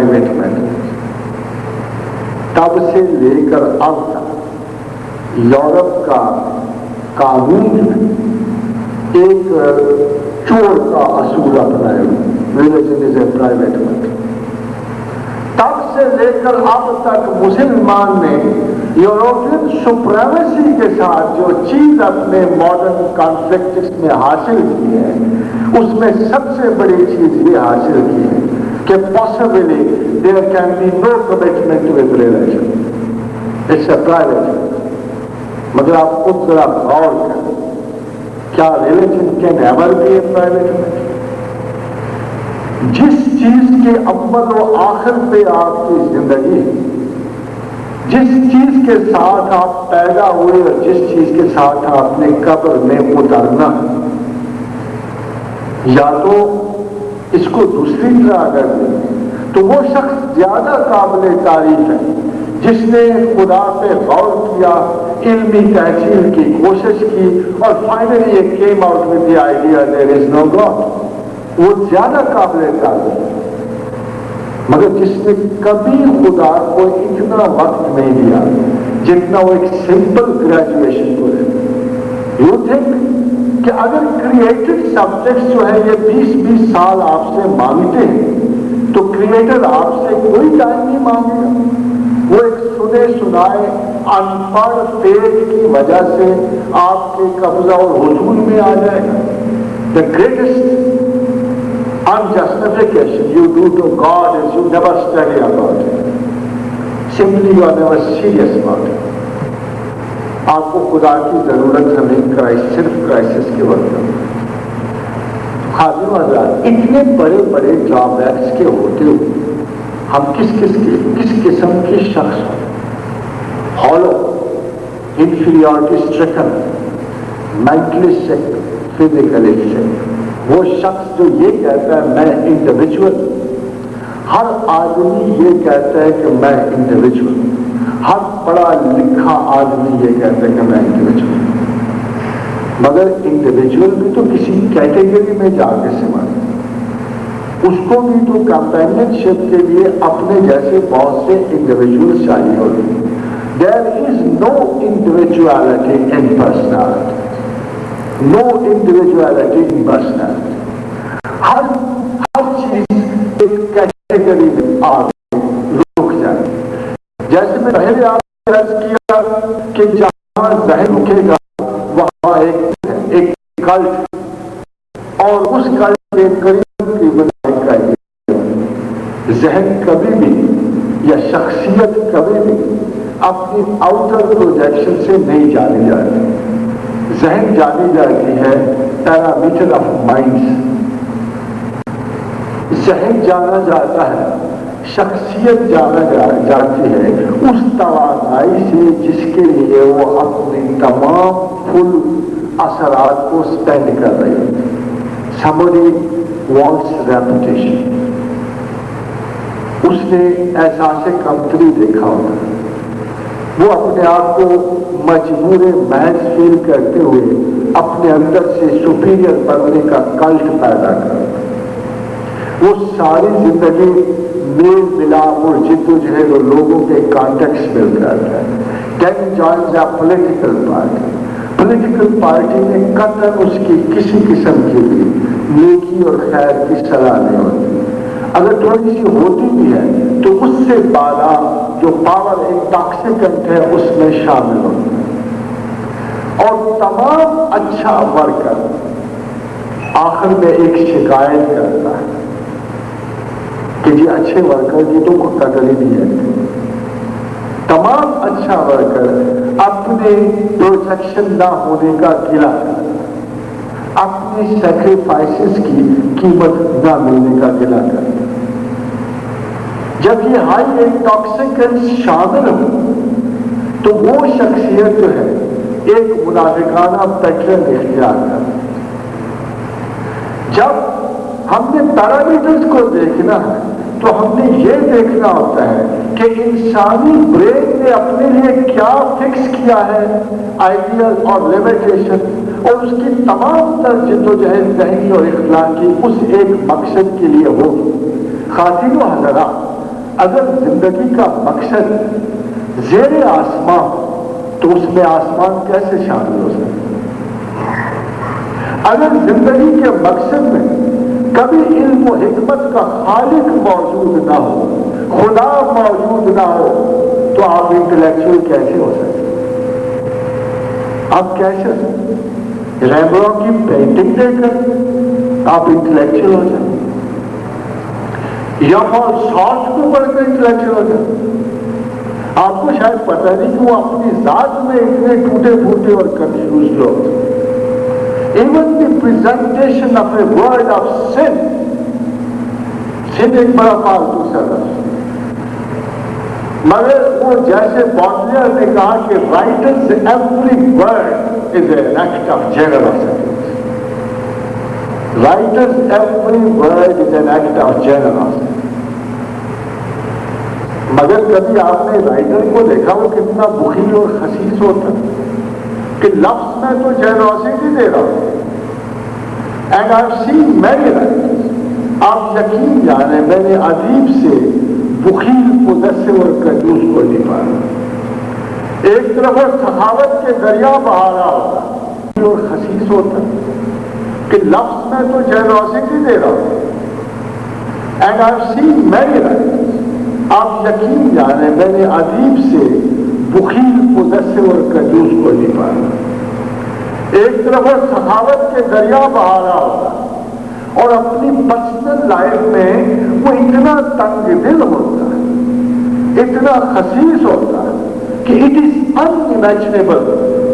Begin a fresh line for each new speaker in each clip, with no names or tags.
Private matter, تب سے لے کر اب تک یورپ کا قانون ایک چور کا اصول اپنائے ہوئے، religion is a private matter. تب سے لے کر اب تک مسلمان نے یورپین سپریمیسی کے ساتھ جو چیز اپنے ماڈرن کانفلکٹس میں حاصل کی ہے، اس میں سب سے بڑی چیز یہ حاصل کی ہے کہ possibly there can be no commitment with religion. It's a private. مگر آپ خود ذرا غور کریں، کیا religion can ever be a private matter؟ جس چیز کے اول و آخر پہ آپ کی زندگی، جس چیز کے ساتھ آپ پیدا ہوئے اور جس چیز کے ساتھ آپ نے قبر میں اترنا، یا تو اس کو دوسری طرح اگر دیں تو وہ شخص زیادہ قابل تعریف ہے جس نے خدا پہ غور کیا، علمی تحصیل کی کوشش کی اور finally it came out with the idea there is no God، وہ زیادہ قابل تعریف ہے۔ مگر جس نے کبھی خدا کو اتنا وقت نہیں دیا جتنا وہ ایک سمپل گریجویشن کو ہے، یو تھنک کہ اگر کریٹڈ سبجیکٹس جو ہے یہ 20-20 سال آپ سے مانگتے ہیں تو کریٹر آپ سے کوئی ٹائم نہیں مانگے گا؟ وہ ایک سنے سنائے ان پڑھ پیٹ کی وجہ سے آپ کے قبضہ اور حصول میں آ جائے گا۔ The greatest unjustification you do to God is you never study about it. Simply you are never serious about it. آپ کو خدا کی ضرورت ہمیں صرف کرائسس کے وقت میں۔ خادم حضرات، اتنے بڑے بڑے ڈرا بیکس کے ہوتے ہوئے ہم کس قسم کے شخص ہیں؟ ہالو، انفیریورٹی اسٹرکن، مینٹلی سک، فزیکلی سک، وہ شخص جو یہ کہتا ہے میں انڈیویجول، ہر آدمی یہ کہتا ہے کہ میں انڈیویجول، ہر پڑھا لکھا آدمی یہ کہتا ہے کہ میں انڈیویجول، مگر انڈیویجول بھی تو کسی کیٹیگری میں جا کے سمائے، اس کو بھی تو کمپینین شپ کے لیے اپنے جیسے بہت سے انڈیویجول چاہیے ہوتے ہیں۔ There is no individuality in personality. No individuality in personality. ہر چیز ایک کیٹیگری میں آ رک جائے۔ جیسے میں پہلے آپ نے عرض کیا کہ جہاں ذہن رکے گا وہاں ایک کلٹ، اور اس کلٹ کے قریب کی بنائی کا ذہن کبھی بھی یا شخصیت کبھی بھی اپنی آؤٹر پروجیکشن سے نہیں جانی جاتی۔ ذہن جانی جاتی ہے پیرامیٹر آف مائنڈز، ذہن جانا جاتا ہے، شخصیت جانا جاتی ہے اس توانائی سے جس کے لیے وہ اپنی تمام فل اثرات کو سپینڈ کر رہی ہے۔ Somebody wants reputation، اس نے احساس کمتری دیکھا ہوتا ہے، وہ اپنے آپ کو مجبور محض فیل کرتے ہوئے اپنے اندر سے سپیریئر بننے کا کلٹ پیدا کرتا ہے۔ وہ ساری زندگی میل ملاپ اور جد و جہد اور لوگوں کے کانٹیکٹس میں رہتا ہے۔ Then joins a political party۔ Political party میں قطعاً اس کی کسی قسم کی بھی نیکی اور خیر کی صلاح نہیں ہوتی، اگر تھوڑی سی ہوتی بھی ہے تو اس سے بالا جو پاور انٹاکسیکنٹ ہے اس میں شامل ہوتا ہے۔ اور تمام اچھا ورکر آخر میں ایک شکایت کرتا ہے کہ جی اچھے ورکر کی تو کوئی قدر ہی نہیں ہے۔ تمام اچھا ورکر اپنے پروٹیکشن نہ ہونے کا گلہ کرتا ہے، اپنی سیکریفائسز کی قیمت نہ ملنے کا گلہ کرتا ہے۔ جب یہ ہائی انٹاکسیکنٹس شامل ہو تو وہ شخصیت جو ہے ایک منافقانہ پیٹرن اختیار کرتی ہے۔ جب ہم نے پیرامیٹرز کو دیکھنا ہے تو ہم نے یہ دیکھنا ہوتا ہے کہ انسانی برین نے اپنے لیے کیا فکس کیا ہے آئیڈیل اور لیمیٹیشن، اور اس کی تمام تر جد و جہد ذہنی اور اخلاقی اس ایک مقصد کے لیے ہوگی۔ خواتین و حضرات، اگر زندگی کا مقصد زیر آسمان تو اس میں آسمان کیسے شامل ہو سکتا؟ اگر زندگی کے مقصد میں کبھی علم و حکمت کا خالق موجود نہ ہو، خدا موجود نہ ہو، تو آپ انٹلیکچوئل کیسے ہو سکتے؟ آپ کیسے ریمبرو کی پینٹنگ دے کر آپ انٹلیکچوئل ہو جائیں، یا شارٹ کو پڑھ کر انٹلیکچوئل ہو جائیں؟ آپ کو شاید پتہ نہیں کہ وہ اپنی ذات میں اتنے ٹوٹے پھوٹے اور کنفیوز لوگ. Even the presentation of a word of sin ایک بڑا فالتو سا لفظ، مگر وہ جیسے باٹلر نے کہا کہ writer's every word is an act of generosity. Writer's every word is an act of generosity. مگر کبھی آپ نے رائٹر کو دیکھا وہ کتنا بخیل اور خسیس ہوتا کہ لفظ میں تو جنرosity دے رہا ہوں. And I have seen many writers. آپ یقین جانے میں نے ادیب سے بخیل مدثر اور کنجوس کو نہیں پایا. ایک طرف سخاوت کے دریا بہا رہا ہوتا اور خسیس ہوتا کہ لفظ میں تو جنرosity دے رہا ہوں. And I have seen many writers. آپ یقین جانے میں نے ادیب سے بخیل مدثر اور کنجوس کو نہیں پایا. ایک طرف سخاوت کے دریا بہا رہا ہوتا اور اپنی پرسنل لائف میں وہ اتنا تنگ دل ہوتا ہے، اتنا خسیس ہوتا ہے کہ اٹ از انمیچنیبل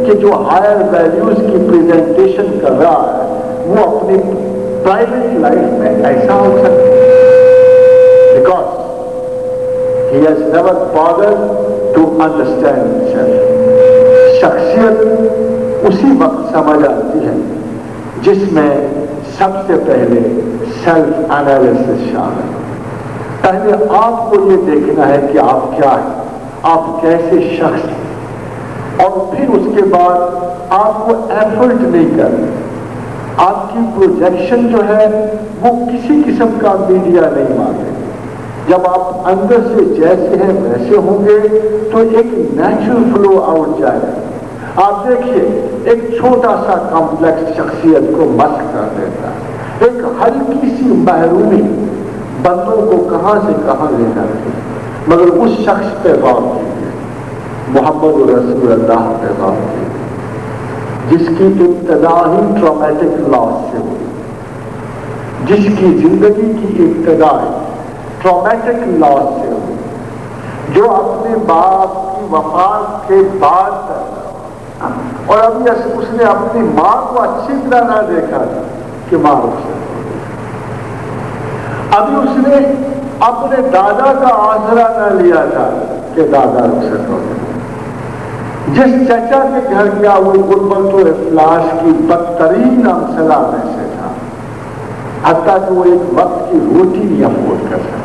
کہ جو ہائر ویلیوز کی پریزنٹیشن کر رہا ہے وہ اپنی پرائیویٹ لائف میں ایسا ہو سکتا ہے. Because he has never bothered to understand himself. شخصیت اسی وقت سمجھ آتی ہے جس میں سب سے پہلے سیلف انالیسس شامل ہے. پہلے آپ کو یہ دیکھنا ہے کہ آپ کیا ہیں، آپ کیسے شخص ہیں، اور پھر اس کے بعد آپ کو ایفرٹ نہیں کرنا. آپ کی پروجیکشن جو ہے وہ کسی قسم کا میڈیا نہیں مانگے. جب آپ اندر سے جیسے ہیں ویسے ہوں گے تو ایک نیچرل فلو آؤٹ جائے گا. آپ دیکھیے ایک چھوٹا سا کمپلیکس شخصیت کو مسخ کر دیتا ہے. ایک ہلکی سی محرومی بندوں کو کہاں سے کہاں لے جاتی ہے. مگر اس شخص پہ غور کیجیے، محمد رسول اللہ پہ غور کیجیے، جس کی ابتدا ہی ٹرامیٹک لاس سے ہوئی، جس کی زندگی کی ابتدا ٹرامیٹک لاس سے ہوئی، جو اپنے باپ کی وفات کے بعد اور ابھی اس نے اپنی ماں کو اچھی طرح نہ دیکھا تھا کہ ماں رخصت ہو گئی. ابھی اس نے اپنے دادا کا آسرا نہ لیا تھا کہ دادا رخصت ہو گئے. جس چچا کے گھر گیا وہ غربت و افلاس کی بدترین امثلہ میں سے تھا، حتیٰ کہ وہ ایک وقت کی روٹی نہیں افورڈ کر سکتا.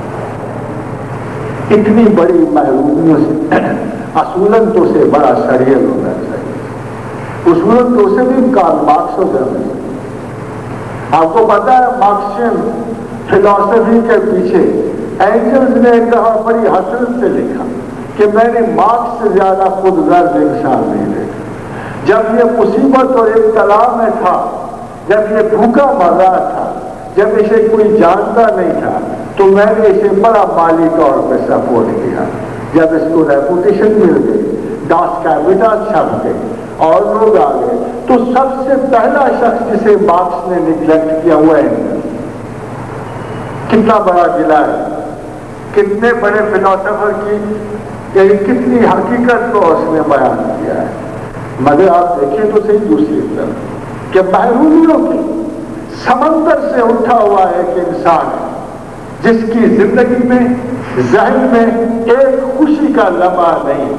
اتنی بڑی محرومیوں سے اصولاً تو سے بڑا سریل ہونا چاہیے. اصولاً تو سے بھی کارل مارکس ہو جانا چاہیے. آپ کو پتا ہے مارکسین فلاسفی کے پیچھے اینجلز نے کہا بڑی حسرت سے لکھا کہ میں نے مارکس سے زیادہ خود غرض انسان نہیں دیکھا. جب یہ مصیبت اور ابتلا میں تھا، جب یہ بھوکا مر رہا تھا، جب اسے کوئی جانتا نہیں تھا تو میں نے اسے بڑا مالی طور پہ سپورٹ کیا. جب اس کو ریپوٹیشن مل گئی، ڈاس کیپیٹل چھپ گئی اور لوگ آ گئے، تو سب سے پہلا شخص جسے مارکس نے نگلیکٹ کیا ہوا ہے. کتنا بڑا گلا ہے، کتنے بڑے فلاسفر کی کتنی حقیقت کو اس نے بیان کیا ہے. مگر آپ دیکھیں تو صحیح دوسری طرف کہ محرومیوں کی سمندر سے اٹھا ہوا ایک انسان ہے جس کی زندگی میں ذہن میں ایک خوشی کا لمحہ نہیں،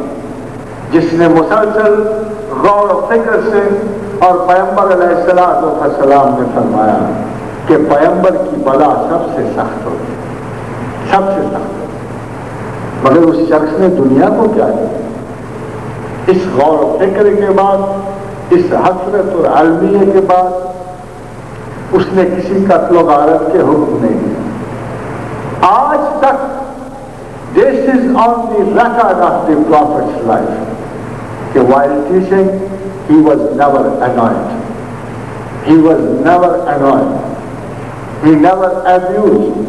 جس نے مسلسل غور و فکر سے، اور پیغمبر علیہ السلام نے فرمایا کہ پیغمبر کی بلا سب سے سخت ہوتی، سب سے سخت. مگر اس شخص نے دنیا کو کیا دیا؟ اس غور و فکر کے بعد، اس حسرت اور علمیے کے بعد اس نے کسی قتل و غارت کے حکم نہیں دیا. آج تک on the record of the Prophet's life that while teaching, he was never annoyed. He was never annoyed. He never abused.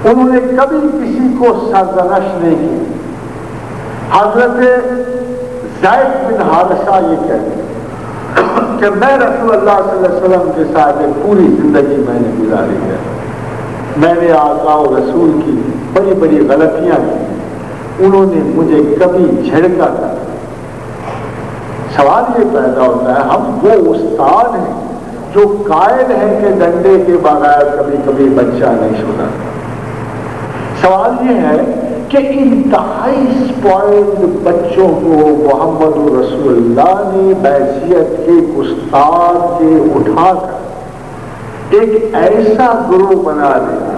انہوں نے کبھی کسی کو سرزنش نہیں کی. حضرت زید بن حارثہ یہ کہتے ہیں کہ میں رسول اللہ صلی اللہ علیہ وسلم کے ساتھ پوری زندگی میں نے گزاری ہے. میں نے آقا و رسول کی بڑی بڑی غلطیاں کی, انہوں نے مجھے کبھی جھڑکا تھا. سوال یہ پیدا ہوتا ہے, ہم وہ استاد ہیں جو قائل ہیں کہ ڈنڈے کے بغیر کبھی کبھی بچہ نہیں چھوڑا. سوال یہ ہے کہ انتہائی اسپوائلڈ بچوں کو محمد رسول اللہ نے بحیثیت کے استاد کے اٹھا کر ایک ایسا گروہ بنا دیا,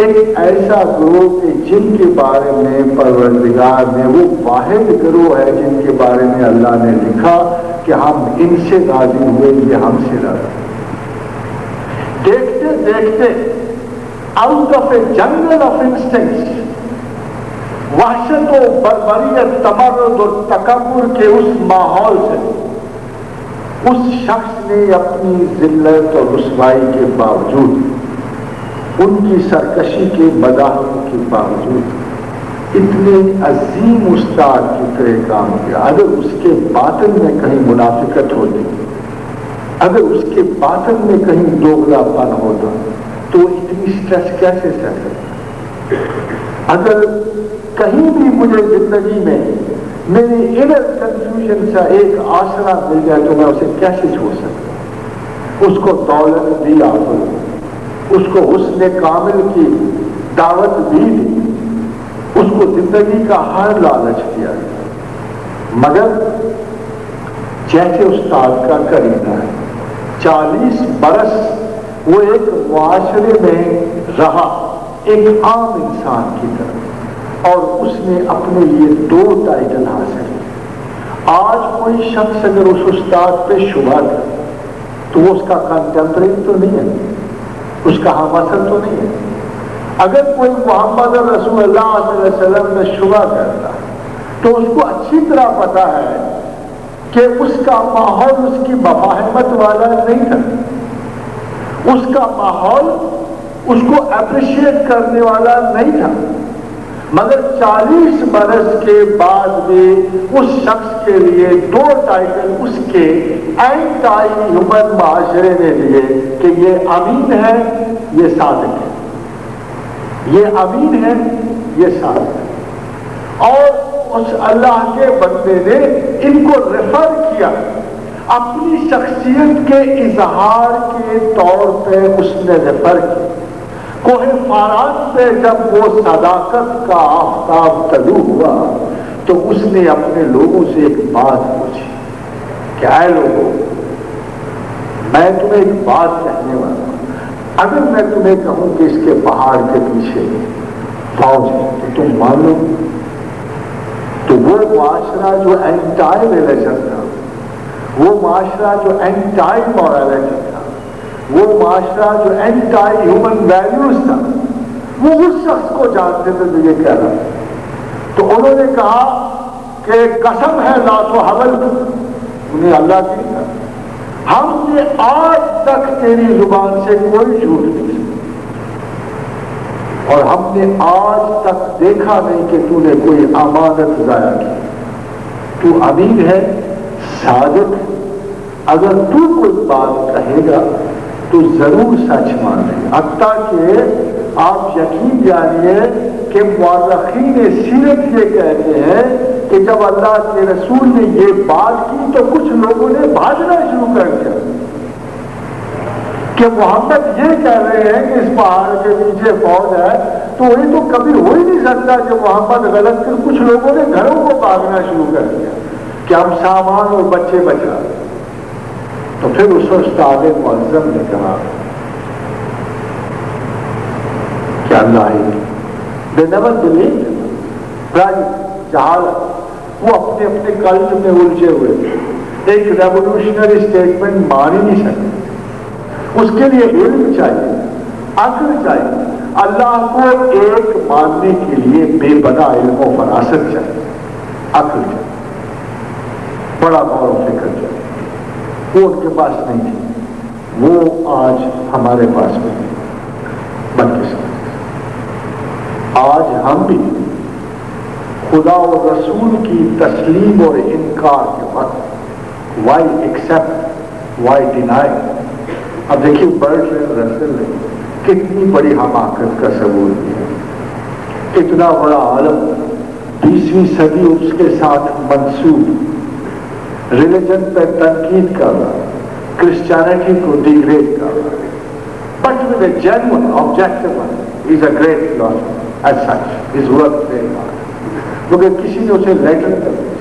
ایک ایسا گروہ کہ جن کے بارے میں پروردگار نے, وہ واحد گروہ ہے جن کے بارے میں اللہ نے لکھا کہ ہم ان سے راضی ہوئے, یہ ہم سے راضی. دیکھتے دیکھتے آؤٹ آف اے جنگل آف انسٹنکٹس, وحشت و بربریت, تمرد اور تکبر کے اس ماحول سے اس شخص نے اپنی ذلت اور رسوائی کے باوجود, ان کی سرکشی کے مزاحموں کے باوجود اتنے عظیم استاد کی طرح کام کیا. اگر اس کے باطن میں کہیں منافقت ہوتی, اگر اس کے باطن میں کہیں دوغلا پن ہوتا تو اتنی سٹریس کیسے سہ سکتا. اگر کہیں بھی مجھے زندگی میں میری انر کنفیوژن سے ایک آسرا مل جائے تو میں اسے کیسے چھوڑ سکتا. اس کو دولت دی آفر, اس کو حسن کامل کی دعوت بھی دی, اس کو زندگی کا ہر لالچ کیا, مگر جیسے استاد کا کرینہ ہے, 40 برس وہ ایک معاشرے میں رہا ایک عام انسان کی طرح, اور اس نے اپنے لیے 2 ٹائٹل حاصل کیے. آج کوئی شخص اگر اس استاد پہ شبہ کرے تو وہ اس کا کنٹمپریری تو نہیں ہے, اس کا ہم اثر تو نہیں ہے. اگر کوئی محمد رسول اللہ صلی اللہ علیہ وسلم میں شبہ کرتا ہے تو اس کو اچھی طرح پتا ہے کہ اس کا ماحول اس کی مفاہمت والا نہیں تھا, اس کا ماحول اس کو اپریشیٹ کرنے والا نہیں تھا. مگر 40 برس کے بعد بھی اس شخص کے لیے 2 ٹائٹل اس کے اینٹائی ہیومن معاشرے نے لیے کہ یہ امین ہے, یہ صادق ہے. یہ امین ہے, یہ صادق ہے. اور اس اللہ کے بندے نے ان کو ریفر کیا اپنی شخصیت کے اظہار کے طور پہ, اس نے ریفر کیا. کوہ فاران پہ جب وہ صداقت کا آفتاب طلوع ہوا تو اس نے اپنے لوگوں سے ایک بات پوچھی کہ اے لوگوں, میں تمہیں ایک بات کہنے والا ہوں. اگر میں تمہیں کہوں کہ اس کے پہاڑ کے پیچھے فوج ہے تو تم مانو؟ تو وہ معاشرہ جو اینٹائی ریلیجن تھا, وہ معاشرہ جو اینٹائی مورالٹی تھا, وہ معاشرہ جو اینٹائی ہیومن ویلیوز تھا, وہ اس شخص کو جانتے تھے جو یہ کہہ رہا تھا. تو انہوں نے کہا کہ قسم ہے لات و حمل, انہیں اللہ کی نہیں کہا, ہم نے آج تک تیری زبان سے کوئی جھوٹ نہیں سنا, اور ہم نے آج تک دیکھا نہیں کہ تو نے کوئی امانت ضائع کی. تو امین ہے, صادق. اگر تو کوئی بات کہے گا تو ضرور سچ مانے. حتیٰ کہ آپ یقین جانیے کہ مورخین سیرت یہ کہتے ہیں کہ جب اللہ کے رسول نے یہ بات کی تو کچھ لوگوں نے بھاگنا شروع کر دیا کہ محمد یہ کہہ رہے ہیں کہ اس پہاڑ کے نیچے فوج ہے, تو یہ تو کبھی ہو ہی نہیں سکتا کہ محمد غلط کر. کچھ لوگوں نے گھروں کو بھاگنا شروع کر دیا کہ ہم سامان اور بچے بچا. تو پھر اس استاد معظم نے کہا کہ اللہ دے نیور بلیو, جہالت, وہ اپنے اپنے کلچ میں الجھے ہوئے تھے. ایک ریولیوشنری اسٹیٹمنٹ مان ہی نہیں سکتے, اس کے لیے علم چاہیے, عقل چاہیے. اللہ کو ایک ماننے کے لیے بے پناہ علم و فراست چاہیے، عقل چاہیے، بڑا غور و فکر چاہیے. وہ ان کے پاس نہیں تھی، وہ آج ہمارے پاس میں ہے. بدقسمتی آج ہم بھی خدا و رسول کی تسلیم اور انکار کے وقت وائی ایکسپٹ وائی ڈینائی. اب دیکھیے برٹرینڈ رسل نے کتنی بڑی حماقت کا ثبوت دیا. اتنا بڑا عالم 20ویں صدی اس کے ساتھ منسوب ریلیجن پہ تنقید کر رہا، کرسچینٹی کو ڈیگریڈ کر رہا، but with a genuine objective one is a great philosopher as such is worth praying on. مگر کسی نے اسے لیٹر کر دیا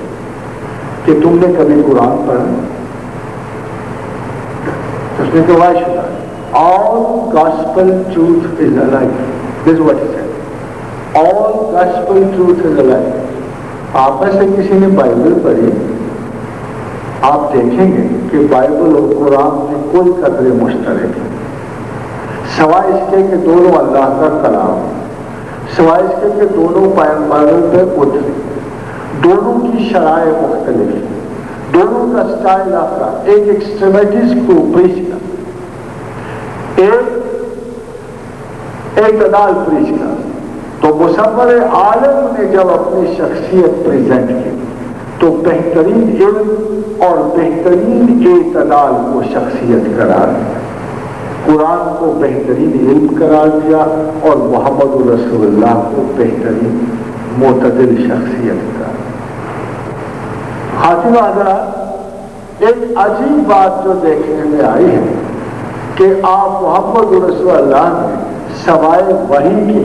کہ تم نے کبھی قرآن پڑھا؟ اس نے کہا why should I? All gospel truth is alive. This is what he said. All gospel truth is alive. آپ میں سے کسی نے بائبل پڑھی، آپ دیکھیں گے کہ بائبل اور قرآن میں کوئی قدر مشترک ہے، سوائے اس کے کہ دونوں اللہ کا کلام، سوائے اس کے کہ دونوں پیغمبروں پہ اترے، دونوں کی شرائع مختلف، دونوں کا سٹائل آپ کا ایک ایکسٹریمیٹیز کو پریچ کر، ایک اعتدال پریچ کر. تو مصور عالم نے جب اپنی شخصیت پریزنٹ کی تو بہترین علم اور بہترین اعتدال کو شخصیت قرار دیا، قرآن کو بہترین علم قرار دیا اور محمد رسول اللہ کو بہترین معتدل شخصیت قرار دیا. خاتمہ حضرات، ایک عجیب بات جو دیکھنے میں آئی ہے کہ آپ محمد رسول اللہ نے سوائے وحی کے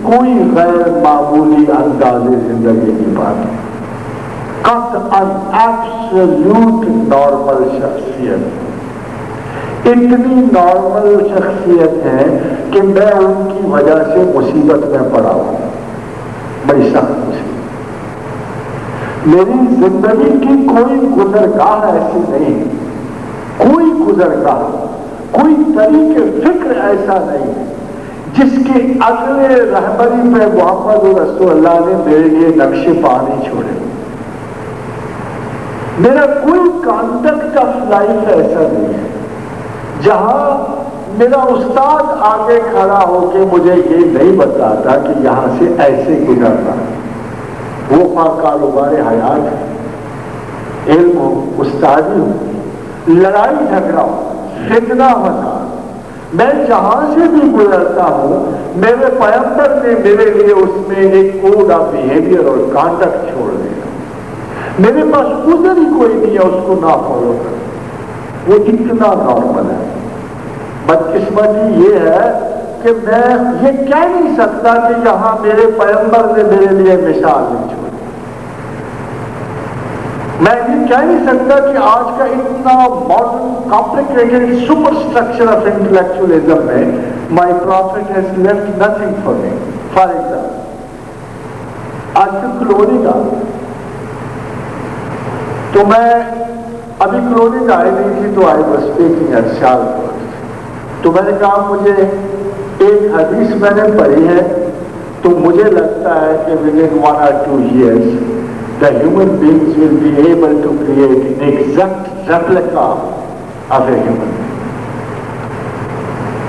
کوئی غیر معمولی انداز زندگی کی بات ہے. قطعاً ایبسولوٹ نارمل شخصیت، اتنی نارمل شخصیت ہے کہ میں ان کی وجہ سے مصیبت میں پڑا ہوں، بڑی سخت مصیبت. میری زندگی کی کوئی گزرگاہ ایسی نہیں، کوئی گزرگاہ، کوئی طریقے فکر ایسا نہیں جس کی اگلے رہبری پہ محمد رسول اللہ نے میرے لیے نقش پا نہیں چھوڑے. میرا کوئی کانٹیکٹ آف لائف ایسا نہیں ہے جہاں میرا استاد آگے کھڑا ہو کے مجھے یہ نہیں بتاتا کہ یہاں سے ایسے گزرنا. وہ خواہ کاروبار حیات ہے، علم ہو، استادی ہو، لڑائی جھگڑا ہو، فتنہ ہونا، میں جہاں سے بھی گزرتا ہوں میرے پیغمبر نے میرے لیے اس میں ایک کوڈ آف بیہیویئر اور کانڈکٹ چھوڑ دیا. میرے پاس عذر ہی کوئی نہیں ہے اس کو نہ فالو کر. وہ اتنا نارمل ہے. بدقسمتی یہ ہے کہ میں یہ کہہ نہیں سکتا کہ یہاں میرے پیغمبر نے میرے لیے مثال نہیں چھوڑی. میں یہ کہہ نہیں سکتا کہ آج کا اتنا modern complicated superstructure of intellectualism میں my prophet has left nothing for me. For example آج کی کلونی کا، تو میں ابھی کلونی کا آئی نہیں تھی تو I was speaking at Sialkot. تو میں نے کہا مجھے ایک حدیث میں نے پڑھی ہے تو مجھے لگتا ہے کہ within 1 or 2 years the human beings will be able to create an exact replica of a human being.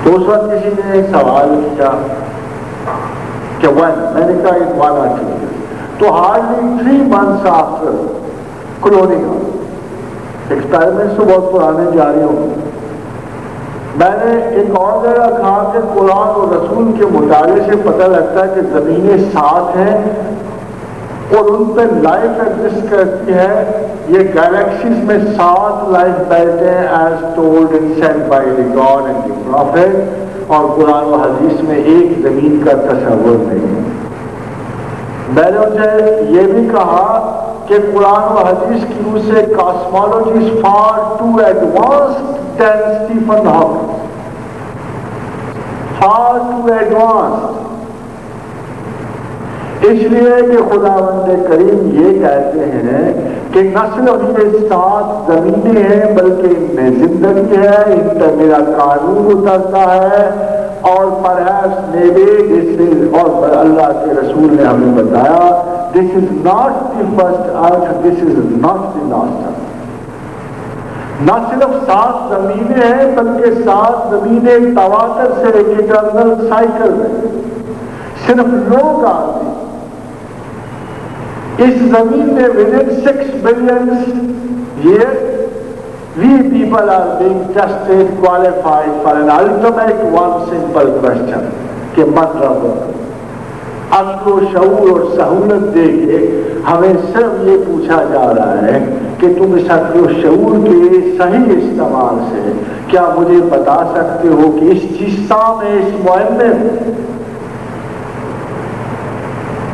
تو اس وقت کسی نے ایک سوال کیا کہ میں نے کہا in 1 or 2 years. تو hardly 3 months after cloning, experiments تو بہت پرانے جاری ہوں. میں نے ایک اور جگہ کہا کہ قرآن اور رسول کے مطالعے سے پتہ لگتا ہے کہ زمینیں 7 ہیں اور ان پہ لائف ایگزسٹ کرتی ہے. یہ گیلیکسیز میں 7 لائف بیٹھے ہیں as told and sent by the God and the prophet, اور قرآن و حدیث میں ایک زمین کا تصور نہیں ہے. میں نے اسے یہ بھی کہا کہ قرآن و حدیث کی روح سے cosmology is far too advanced than Stephen Hawking, far too advanced. اس لیے کہ خداوند کریم یہ کہتے ہیں کہ نہ صرف یہ 7 زمینیں ہیں بلکہ ان میں زندگی ہے، ان پہ میرا قانون اترتا ہے اور perhaps maybe this is, اور اللہ کے رسول نے ہمیں بتایا this is not the first earth, this is not the last earth. نہ صرف 7 زمینیں ہیں بلکہ 7 زمینیں تواتر سے ایک اٹرنل سائیکل میں صرف لوگ آتے اس زمین میں within 6 billion years we people are being tested, qualified for an ultimate one simple question کہ من رب عقل و شعور اور سہولت دے کے ہمیں صرف یہ پوچھا جا رہا ہے کہ تم اس عقل و شعور کے صحیح استعمال سے کیا مجھے بتا سکتے ہو کہ اس چیزہ میں اس معین میں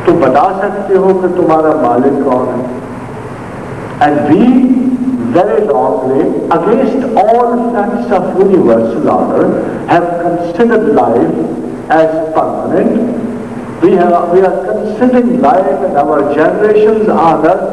تم بتا سکتے ہو کہ تمہارا مالک کون ہے. And we very longly against all facts of universal order have considered life as permanent. We are considering life and our generations on earth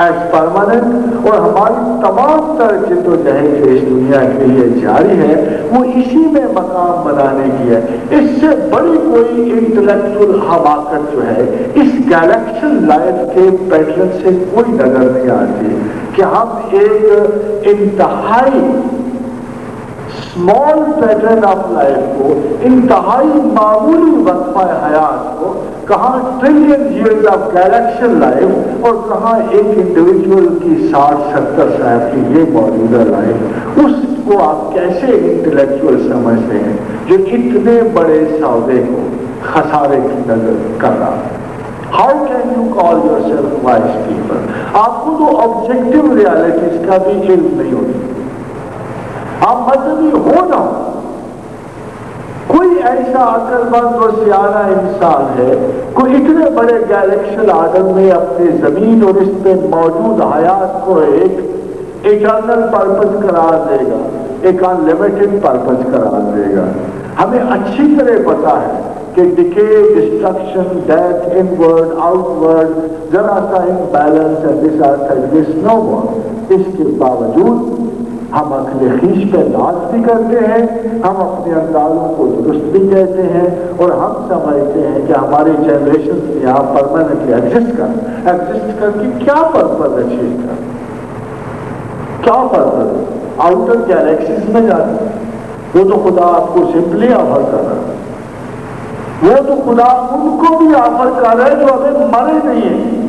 as permanent اور ہماری تمام تر جد و جہد جو اس دنیا کے لیے جاری ہے وہ اسی میں مقام بنانے کی ہے. اس سے بڑی کوئی انٹلیکچوئل حماقت جو ہے اس گیلیکشن لائف کے پیٹرن سے کوئی نظر نہیں آتی کہ ہم ایک انتہائی اسمال پیٹرن آف لائف کو انتہائی معمولی وقفہ حیات کو کہاں ٹریلین ایئرز آف گیلیکشن لائف اور کہاں ایک انڈیویجول کی 60-70 سال کی یہ موجودہ لائف اس کو آپ کیسے انٹلیکچوئل سمجھتے ہیں جو اتنے بڑے سودے کو خسارے کی نظر کر رہا ہے. How can you call yourself wise people؟ آپ کو تو آبجیکٹو ریالٹیز کا بھی علم نہیں ہوتا. آپ مذہبی ہو نہ ہو کوئی ایسا عقل مند اور سیانہ انسان ہے کوئی اتنے بڑے گیلیکشن آرڈر میں اپنی زمین اور اس پہ موجود حیات کو ایک ایٹرنل پرپز قرار دے گا ایک انلمیٹڈ پرپز قرار دے گا. ہمیں اچھی طرح پتا ہے کہ decay destruction death inward outward ذرا سا امبیلنس ہے دس ارتھ دس نو ون. اس کے باوجود ہم عقل خویش پہ ناز بھی کرتے ہیں ہم اپنے اندازوں کو درست بھی کہتے ہیں اور ہم سمجھتے ہیں کہ ہماری جنریشن یہاں پرماننٹلی ایگزسٹ کر کے کیا پرپز اچیو کر کیا پرپز آؤٹر گیلیکسیز میں جاتے وہ تو خدا آپ کو سمپلی آفر کر رہا ہے وہ تو خدا ان کو بھی آفر کر رہا ہے جو ابھی مرے نہیں ہیں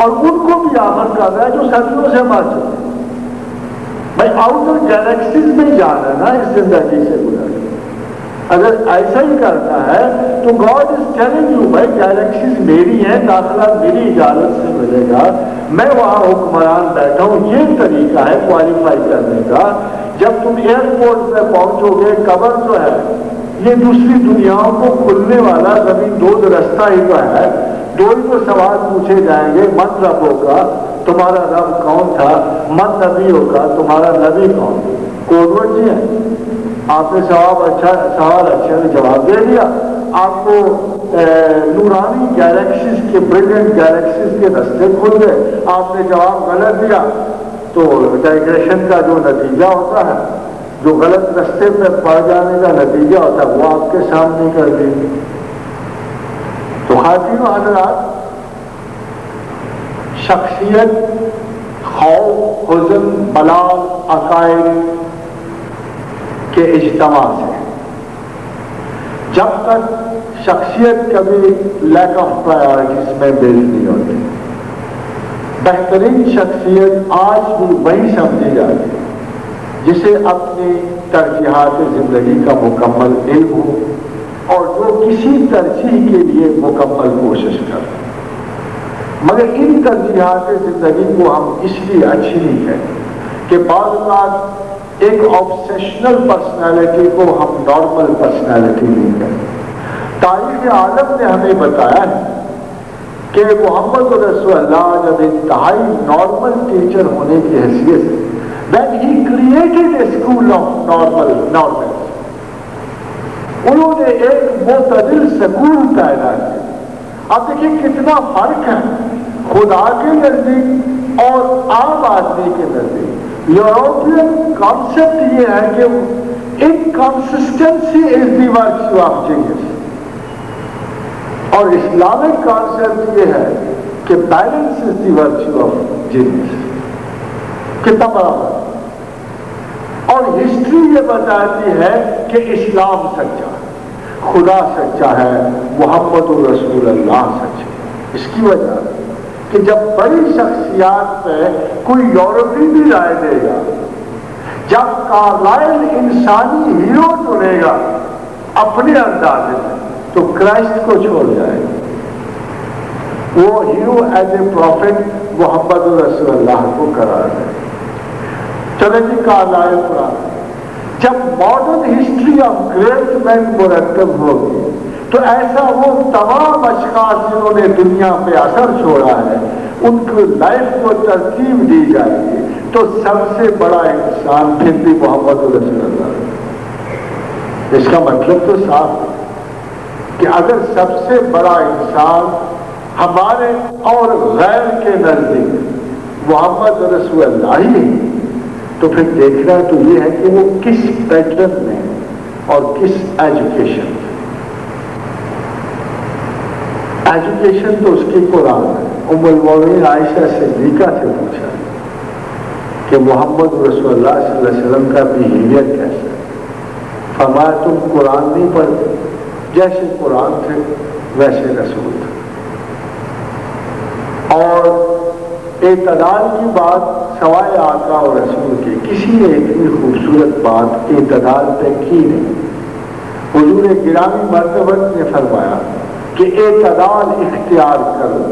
اور ان کو بھی آفر کر رہا ہے جو صدیوں سے مر چکے. بھائی آؤٹر گیلیکسیز میں جانا نا اس زندگی سے گزر اگر ایسا ہی کرتا ہے تو گاڈ از ٹیلنگ یو بھائی گیلیکسیز میری ہیں داخلہ میری اجازت سے ملے گا میں وہاں حکمران بیٹھا ہوں. یہ طریقہ ہے کوالیفائی کرنے کا. جب تم ایئرپورٹ پہ پہنچو گے قبر جو ہے یہ دوسری دنیاؤں کو کھلنے والا زمین دو رستہ ہی تو ہے. دو ہی تو سوال پوچھے جائیں گے من رب ہوگا تمہارا رب کون تھا من نبی ہوگا تمہارا نبی کون. کوڈ جی ہے آپ نے سوال اچھا جواب دے دیا. آپ کو نورانی گیلیکسیز کے بریلینٹ گیلیکسیز کے رستے کھل گئے. آپ نے جواب غلط دیا تو ڈائگریشن کا جو نتیجہ ہوتا ہے جو غلط رستے پہ پڑ جانے کا نتیجہ ہوتا ہے وہ آپ کے سامنے کر دیں. تو خواتین و حضرات شخصیت خوف حزن ملال عقائد کے اجتماع سے جب تک شخصیت کبھی لیک آف پرائیورٹیز میں بیل نہیں ہوتی. بہترین شخصیت آج بھی وہی سمجھی جاتی ہے جسے اپنی ترجیحات زندگی کا مکمل علم ہو اور جو کسی ترجیح کے لیے مکمل کوشش کرے. مگر ان ترجیحات زندگی کو ہم اس لیے اچھی نہیں کہتے کہ بعض اوقات ایک آبسیشنل پرسنالٹی کو ہم نارمل پرسنالٹی نہیں کہتے. تاریخ عالم نے ہمیں بتایا ہے کہ محمد رسول اللہ جب انتہائی نارمل ٹیچر ہونے کی حیثیت سے when he created a school of normal انہوں نے ایک معتدل سکول پیدا کیا. اب دیکھیں کتنا فرق ہے خدا کے نزدیک اور عام آدمی کے نزدیک. یورپین کانسیپٹ یہ ہے کہ Inconsistency is the virtue of genius. اور اسلامک کانسیپٹ یہ ہے کہ balance is the virtue of genius. کتنا برابر. اور ہسٹری یہ بتاتی ہے کہ اسلام سچا ہے، خدا سچا ہے، محمد رسول اللہ سچا ہے. اس کی وجہ کہ جب بڑی شخصیات پہ کوئی یورپی بھی رائے دے گا، جب کارلائل انسانی ہیرو چنے گا اپنے اندازے میں، تو کرائسٹ کو چھوڑ جائے گا. وہ ہیرو ایز اے پروفٹ محمد رسول اللہ کو قرار دے. چلے جی کارلائل قرآن. جب modern history of great man مرتب ہوگی تو ایسا وہ تمام اشخاص جنہوں نے دنیا پہ اثر چھوڑا ہے ان کو لائف کو ترتیب دی جائے گی، تو سب سے بڑا انسان پھر بھی محمد رسول اللہ. اس کا مطلب تو صاف ہے کہ اگر سب سے بڑا انسان ہمارے اور غیر کے نزدیک محمد رسول اللہ ہی ہے، تو پھر دیکھنا تو یہ ہے کہ وہ کس پیٹرن میں اور کس ایجوکیشن. ایجوکیشن تو اس کی قرآن ہے. ام المومنین عائشہ صدیقہ سے پوچھا کہ محمد رسول اللہ صلی اللہ علیہ وسلم کا بیہیویئر کیسا ہے؟ فرمایا تم قرآن نہیں پڑھتے، جیسے قرآن تھے ویسے رسول تھے. اور اعتدال کی بات سوائے آقا اور رسول کے کسی نے اتنی خوبصورت بات اعتدال پہ کی نہیں. حضور گرامی مرتبت نے فرمایا کہ اعتدال اختیار کرو،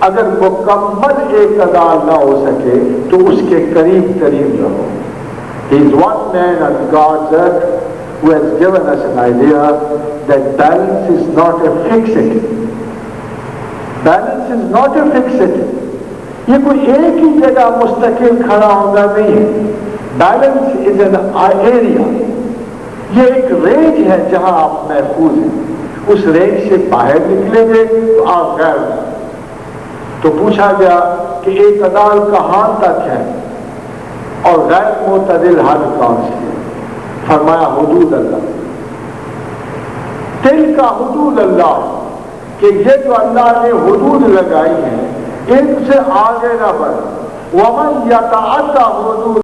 اگر مکمل اعتدال نہ ہو سکے تو اس کے قریب ترین رہو. He is one man on God's earth who has given us an idea that balance is not a fixity. Balance is not a fixity. یہ کوئی ایک ہی جگہ مستقل کھڑا ہوگا نہیں ہے. Balance is an area. یہ ایک رینج ہے جہاں آپ محفوظ ہیں. اس رینج سے باہر نکلیں گے تو آپ غیر. تو پوچھا گیا کہ اعتدال کہاں تک ہے اور غیر معتدل حد کون سی ہے؟ فرمایا حدود اللہ. دل کا حدود اللہ، کہ یہ جو اللہ نے حدود لگائی ہیں ان سے آگے نہ بڑھ. وَمَن يَتَعَدَّ حُدُودَ